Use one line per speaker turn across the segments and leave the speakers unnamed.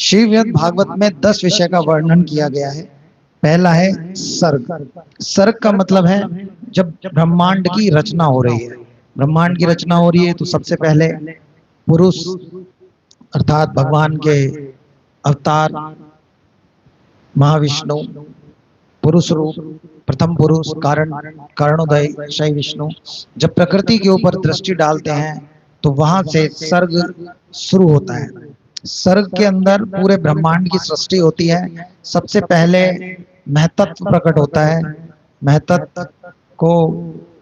श्रीमद् भागवत में 10 विषय का वर्णन किया गया है। पहला है सर्ग। सर्ग का मतलब है जब ब्रह्मांड की रचना हो रही है। ब्रह्मांड की रचना हो रही है तो सबसे पहले पुरुष अर्थात भगवान के अवतार महाविष्णु पुरुष रूप प्रथम पुरुष कारण कारणोदय शैव विष्णु जब प्रकृति के ऊपर दृष्टि डालते हैं तो वहां से सर्ग शुरू होता है। सर्ग के अंदर पूरे ब्रह्मांड की सृष्टि होती है। सबसे पहले महतत्व प्रकट होता है। महतत्व को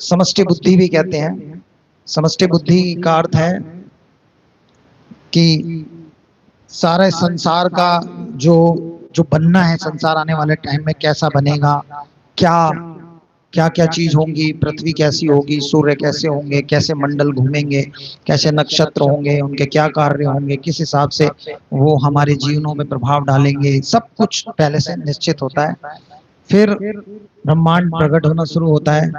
समष्टि बुद्धि भी कहते हैं। समष्टि बुद्धि का अर्थ है कि सारे संसार का जो जो बनना है, संसार आने वाले टाइम में कैसा बनेगा, क्या क्या क्या चीज होंगी, पृथ्वी कैसी होगी, सूर्य कैसे होंगे, कैसे मंडल घूमेंगे, कैसे नक्षत्र होंगे, उनके क्या कार्य होंगे, किस हिसाब से वो हमारे जीवनों में प्रभाव डालेंगे, सब कुछ पहले से निश्चित होता है। फिर ब्रह्मांड प्रकट होना शुरू होता है।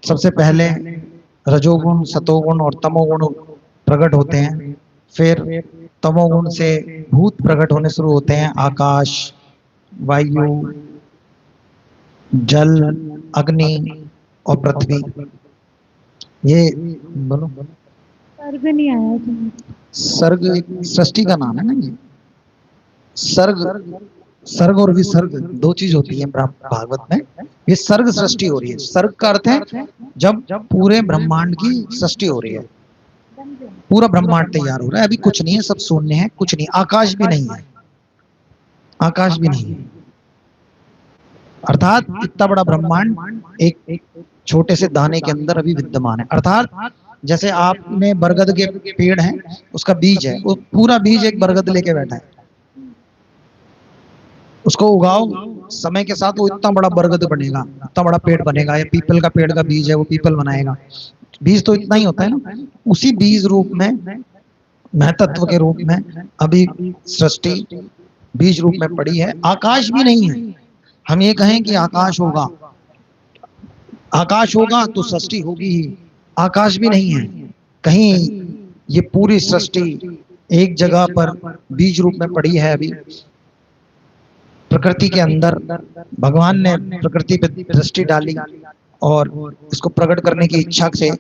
सबसे पहले रजोगुण सतोगुण और तमोगुण प्रकट होते हैं। फिर तमोगुण से भूत प्रकट होने शुरू होते हैं। आकाश, वायु, जल, अग्नि और पृथ्वी। ये बोलो।
सर्ग नहीं आया तुम्हें?
सर्ग एक सृष्टि का नाम है ना। ये सर्ग, सर्ग और विसर्ग दो चीज होती है भागवत में। ये सर्ग सृष्टि हो रही है। सर्ग का अर्थ है जब पूरे ब्रह्मांड की सृष्टि हो रही है, पूरा ब्रह्मांड तैयार हो रहा है। अभी कुछ नहीं है, सब शून्य है, कुछ नहीं, आकाश भी नहीं है, आकाश भी नहीं है। अर्थात इतना बड़ा ब्रह्मांड एक छोटे से दाने के अंदर अभी विद्यमान है। अर्थात जैसे आपने बरगद के पेड़ है, उसका बीज है, वो पूरा बीज एक बरगद लेके बैठा है। उसको उगाओ, समय के साथ वो इतना बड़ा बरगद बनेगा, इतना बड़ा पेड़ बनेगा। या पीपल का पेड़ का बीज है, वो पीपल बनाएगा। बीज तो इतना ही होता है ना। उसी बीज रूप में, महतत्व के रूप में अभी सृष्टि बीज रूप में पड़ी है। आकाश भी नहीं है। हम ये कहें कि आकाश होगा, आकाश होगा तो सृष्टि होगी ही। आकाश भी नहीं है कहीं। ये पूरी सृष्टि एक जगह पर बीज रूप में पड़ी है। अभी प्रकृति के अंदर भगवान ने प्रकृति पे दृष्टि डाली और इसको प्रकट करने की इच्छा से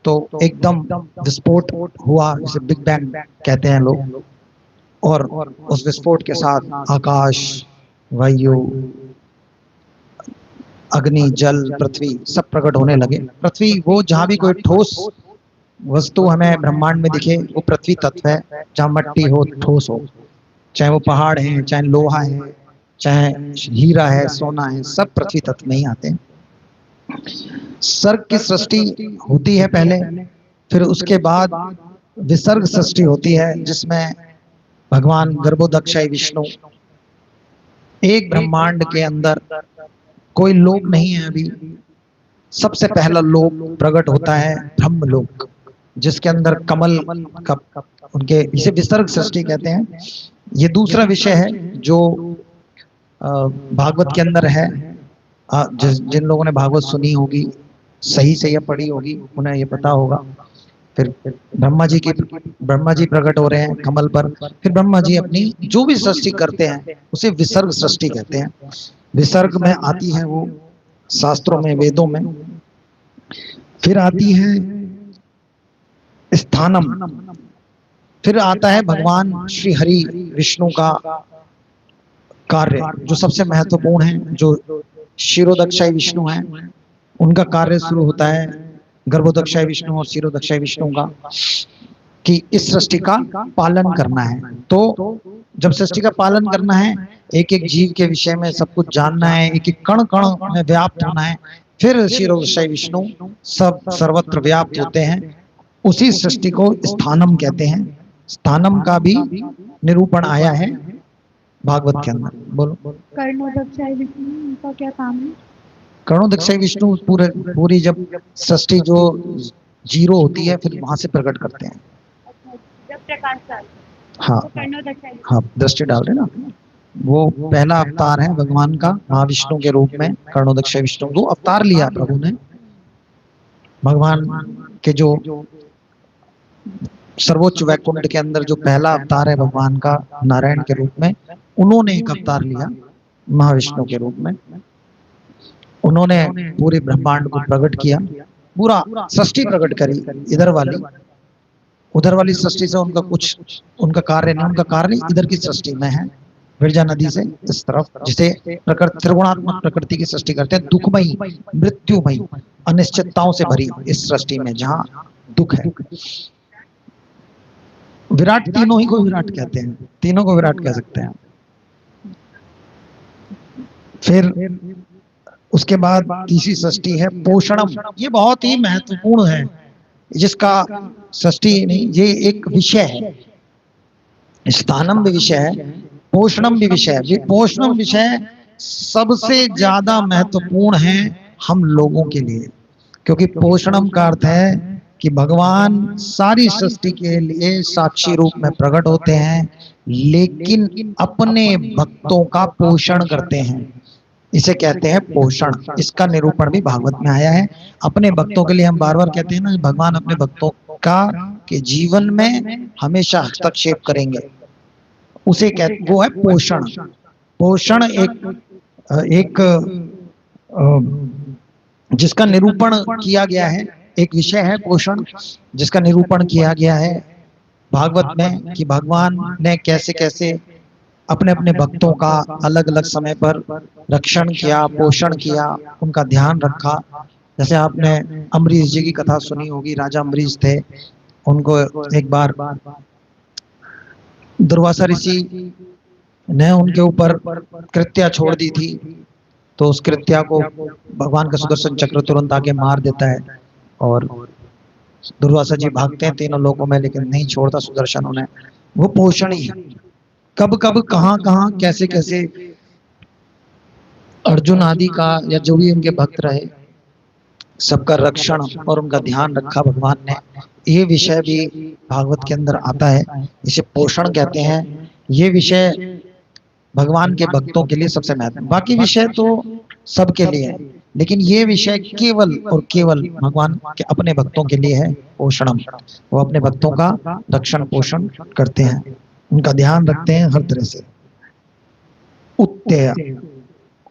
तो एकदम विस्फोट हुआ, जिसे बिग बैंग कहते हैं लोग। और उस विस्फोट के साथ आकाश, वायु, अग्नि, जल, पृथ्वी सब प्रकट होने लगे। पृथ्वी, वो जहां भी कोई ठोस वस्तु हमें ब्रह्मांड में दिखे वो पृथ्वी तत्व है। जहां मट्टी हो, ठोस हो, चाहे वो पहाड़ है, चाहे लोहा है, चाहे हीरा है, सोना है, सब पृथ्वी तत्व में ही आते हैं। सर्ग की सृष्टि होती है पहले, फिर उसके बाद विसर्ग सृष्टि होती है, जिसमें भगवान गर्भोदक्षय विष्णु एक ब्रह्मांड के अंदर, कोई लोक नहीं है अभी, सबसे पहला लोक प्रकट होता है ब्रह्मलोक, जिसके अंदर कमल का, उनके, इसे विसर्ग सृष्टि कहते हैं। ये दूसरा विषय है जो भागवत के अंदर है। जिन लोगों ने भागवत सुनी होगी, सही से या पढ़ी होगी, उन्हें ये पता होगा। फिर ब्रह्मा जी प्रकट हो रहे हैं कमल पर। फिर ब्रह्मा जी अपनी जो भी सृष्टि करते हैं उसे विसर्ग सृष्टि कहते हैं। विसर्ग में आती है वो शास्त्रों में, वेदों में। फिर आती है स्थानम। फिर आता है भगवान श्री हरि विष्णु का कार्य, जो सबसे महत्वपूर्ण है, जो क्षीरोदक्षय विष्णु है, उनका कार्य शुरू होता है गर्भोदक्षय विष्णु और क्षीरोदक्षय विष्णु का, कि इस सृष्टि का पालन करना है। तो जब सृष्टि का पालन करना है, एक एक जीव के विषय में सब कुछ जानना है, एक एक कण कण में व्याप्त होना है, फिर क्षीरोदक्षय विष्णु सब सर्वत्र व्याप्त होते हैं। उसी सृष्टि को स्थानम कहते हैं। स्थानम का भी निरूपण आया है भागवत के अंदर। बोलो।
कर्णोदक्षाय विष्णु, उनका क्या काम है?
कर्णोदक्षय विष्णु पूरी जब सृष्टि जो जीरो होती है, फिर वहां से प्रकट करते हैं।
जब प्रकाश डालते हैं,
हाँ
तो कर्णोदक्षाय विष्णु।
हाँ, दृष्टि डाल रहे ना। वो पहला अवतार है भगवान का महाविष्णु के रूप में। कर्णोदक्षय विष्णु 2 अवतार लिया प्रभु ने। भगवान के जो सर्वोच्च वैकुंठ के अंदर जो पहला अवतार है भगवान का नारायण के रूप में, उन्होंने एक अवतार लिया महाविष्णु के रूप में। उन्होंने पूरे ब्रह्मांड को प्रकट किया, पूरा सृष्टि प्रकट करी। इधर वाली उधर वाली सृष्टि से उनका कुछ उनका कार्य नहीं, उनका कार्य इधर की सृष्टि में है, विरजा नदी से इस तरफ, जिसे प्रकृति त्रिगुणात्मक प्रकृति की सृष्टि करते हैं, दुखमयी मृत्युमयी अनिश्चितताओं से भरी इस सृष्टि में जहाँ दुख है। विराट तीनों ही को विराट कहते हैं, तीनों को विराट कह सकते हैं। फिर उसके बाद तीसरी सृष्टि है पोषणम। ये बहुत ही महत्वपूर्ण है, जिसका सृष्टि नहीं, ये एक विषय है। स्थानम भी विषय है, पोषणम भी विषय है। पोषणम विषय सबसे ज्यादा महत्वपूर्ण है हम लोगों के लिए, क्योंकि पोषणम का अर्थ है कि भगवान सारी सृष्टि के लिए साक्षी रूप में प्रकट होते हैं, लेकिन अपने भक्तों का पोषण करते हैं, इसे कहते हैं पोषण। इसका निरूपण भी भागवत में आया है। अपने भक्तों के लिए हम बार बार कहते हैं ना, भगवान अपने भक्तों का के जीवन में हमेशा हस्तक्षेप करेंगे, उसे कहते, वो है पोषण। पोषण एक जिसका निरूपण किया गया है, एक विषय है पोषण, जिसका निरूपण किया गया है भागवत में कि भगवान ने कैसे कैसे अपने अपने भक्तों का अलग अलग समय पर रक्षण किया, पोषण किया, उनका ध्यान रखा। जैसे आपने अम्बरीश जी की कथा सुनी होगी, राजा अम्बरीश थे, उनको एक बार दुर्वासा ऋषि ने उनके ऊपर कृत्या छोड़ दी थी, तो उस कृत्या को भगवान का सुदर्शन चक्र तुरंत आके मार देता है, और दुर्वासा जी भागते हैं तीनों लोकों में, लेकिन नहीं छोड़ता सुदर्शन उन्हें। वो पोषण ही है। कब कब कहाँ कहाँ कैसे कैसे अर्जुन आदि का या जो भी उनके भक्त रहे, सबका रक्षण और उनका ध्यान रखा भगवान ने। ये विषय भी भागवत के अंदर आता है, इसे पोषण कहते हैं। ये विषय भगवान के भक्तों के लिए सबसे महत्वपूर्ण, बाकी विषय तो सबके लिए है, लेकिन ये विषय केवल और केवल भगवान के अपने भक्तों के लिए है, पोषणम। वो अपने भक्तों का रक्षण पोषण करते हैं, उनका ध्यान रखते हैं हर तरह से। उत्तेय,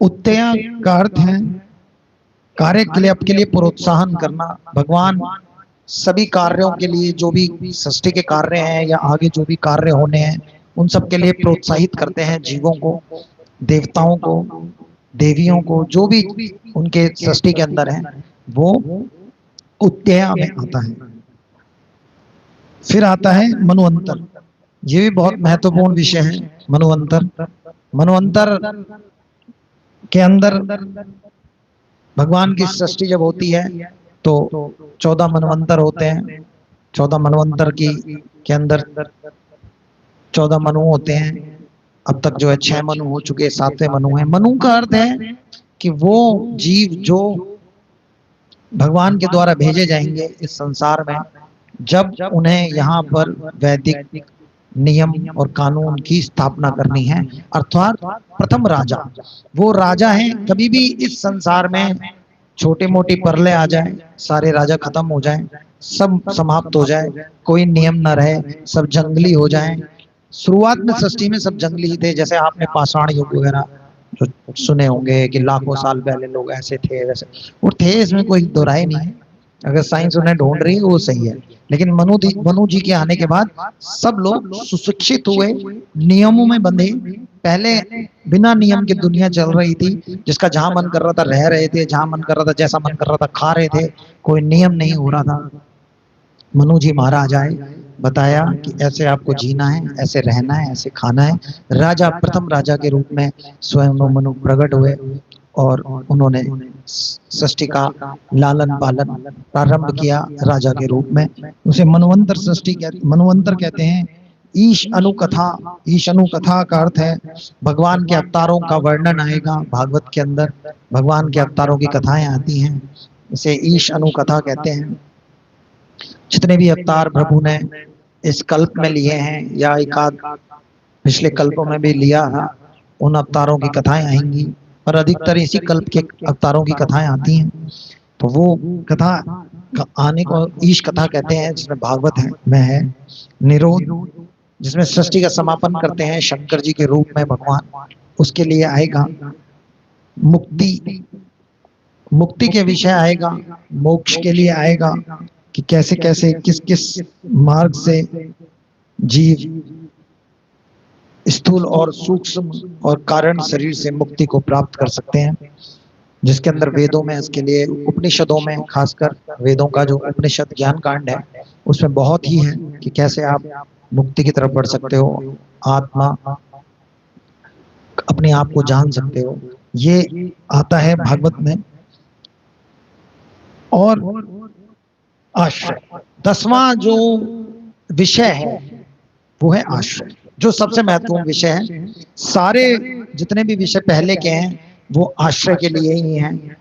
उत्तेय का अर्थ है कार्य के लिए, आपके लिए प्रोत्साहन करना। भगवान सभी कार्यों के लिए, जो भी सृष्टि के कार्य हैं या आगे जो भी कार्य होने हैं, उन सब के लिए प्रोत्साहित करते हैं जीवों को, देवताओं को, देवियों को, जो भी उनके सृष्टि के अंदर है, वो उत्तेय में आता है। फिर आता है मनुवंतर। ये भी बहुत महत्वपूर्ण विषय है, मनुवंतर। मनुवंतर के अंदर भगवान की सृष्टि जब होती है तो 14 मनवंतर होते हैं। 14 मनवंतर की के अंदर 14 मनु होते हैं। अब तक जो है 6 मनु हो चुके, 7वें मनु है। मनु का अर्थ है कि वो जीव जो भगवान के द्वारा भेजे जाएंगे इस संसार में, जब उन्हें यहाँ पर वैदिक नियम और कानून की स्थापना करनी है, अर्थात प्रथम राजा। वो राजा हैं, कभी भी इस संसार में छोटी मोटी परले आ जाए, सारे राजा खत्म हो जाएं, सब समाप्त हो जाए, कोई नियम न रहे, सब जंगली हो जाएं। शुरुआत में सृष्टि में सब जंगली ही थे, जैसे आपने पाषाण युग वगैरह जो सुने होंगे कि लाखों साल पहले लोग ऐसे थे वैसे, वो थे, इसमें कोई दो राय नहीं है। अगर साइंस उन्हें ढूंढ रही है वो सही है, लेकिन मनु जी के आने के बाद सब लोग सुशिक्षित हुए, नियमों में बंधे। पहले बिना नियम की दुनिया चल रही थी, जिसका जहां मन कर रहा था रह रहे थे, जहां मन कर रहा था, जैसा मन कर रहा था खा रहे थे, कोई नियम नहीं हो रहा था। मनु जी महाराज आए, बताया कि ऐसे आपको जीना है, ऐसे रहना है, ऐसे खाना है। राजा, प्रथम राजा के रूप में स्वयं मनु प्रकट हुए और उन्होंने सृष्टि का लालन पालन प्रारंभ किया राजा के रूप में। उसे मनवंतर सृष्टि मनवंतर कहते हैं। ईश अनुकथा, ईश अनुकथा का अर्थ है भगवान के अवतारों का वर्णन आएगा भागवत के अंदर, भगवान के अवतारों की कथाएं आती हैं, इसे ईश अनुकथा कहते हैं। जितने भी अवतार प्रभु ने इस कल्प में लिए हैं या एकाध पिछले कल्पों में भी लिया है, उन अवतारों की कथाएं आएंगी, और अधिकतर इसी कल्प के अवतारों की कथाएं आती हैं। तो वो कथा का आने को ईश कथा कहते हैं, जिसमें भागवत है में है निरोध, जिसमें सृष्टि का समापन करते हैं शंकर जी के रूप में भगवान। उसके लिए आएगा मुक्ति, मुक्ति के विषय आएगा, मोक्ष के लिए आएगा कि कैसे कैसे किस किस मार्ग से जीव स्थूल और सूक्ष्म और कारण शरीर से मुक्ति को प्राप्त कर सकते हैं, जिसके अंदर वेदों में इसके लिए, उपनिषदों में खासकर वेदों का जो उपनिषद ज्ञान कांड है उसमें बहुत ही है कि कैसे आप मुक्ति की तरफ बढ़ सकते हो, आत्मा अपने आप को जान सकते हो, ये आता है भागवत में। और आश्रय, 10वां जो विषय है वो है आश्रय, जो सबसे महत्वपूर्ण विषय है। सारे जितने भी विषय पहले के हैं वो आश्रय के लिए ही हैं।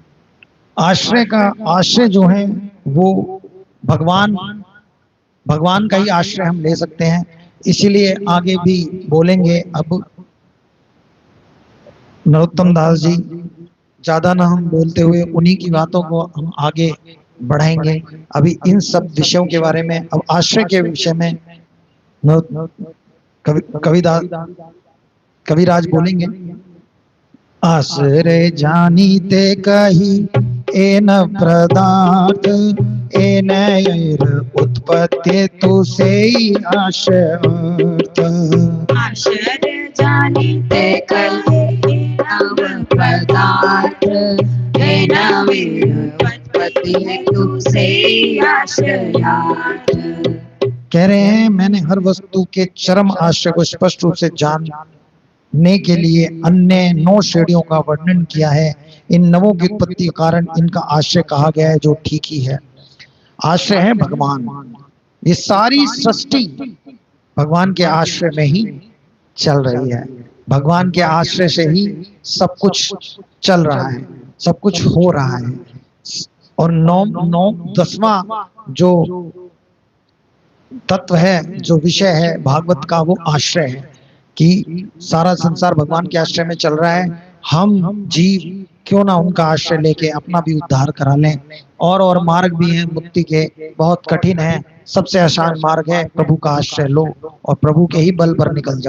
आश्रय का, आश्रय जो है वो भगवान का ही आश्रय हम ले सकते हैं। इसीलिए आगे भी बोलेंगे, अब नरोत्तम दास जी, ज्यादा ना हम बोलते हुए उन्हीं की बातों को हम आगे बढ़ाएंगे। अभी इन सब विषयों के बारे में, अब आश्रय के विषय में कविराज बोलेंगे। आश्रय जानीते कही एन प्रदात एन उत्पत्ति तुसे आश्रय।
आश्रय जानीते कही एन प्रदात एन उत्पत्ति तुसे आश्रय।
कह रहे हैं मैंने हर वस्तु के चरम आश्रय को स्पष्ट रूप से जानने के लिए अन्य 9 श्रेणियों का वर्णन किया है। इन 9 की उत्पत्ति के कारण इनका आश्रय कहा गया है, जो ठीक ही है। आश्रय है भगवान, ये सारी सृष्टि भगवान के आश्रय में ही चल रही है, भगवान के आश्रय से ही सब कुछ चल रहा है, सब कुछ हो रहा है। और 10वां जो तत्व है, जो विषय है भागवत का, वो आश्रय है कि सारा संसार भगवान के आश्रय में चल रहा है। हम जीव क्यों ना उनका आश्रय लेके अपना भी उद्धार करा लें। और मार्ग भी हैं मुक्ति के, बहुत कठिन है। सबसे आसान मार्ग है प्रभु का आश्रय लो और प्रभु के ही बल पर निकल जाओ।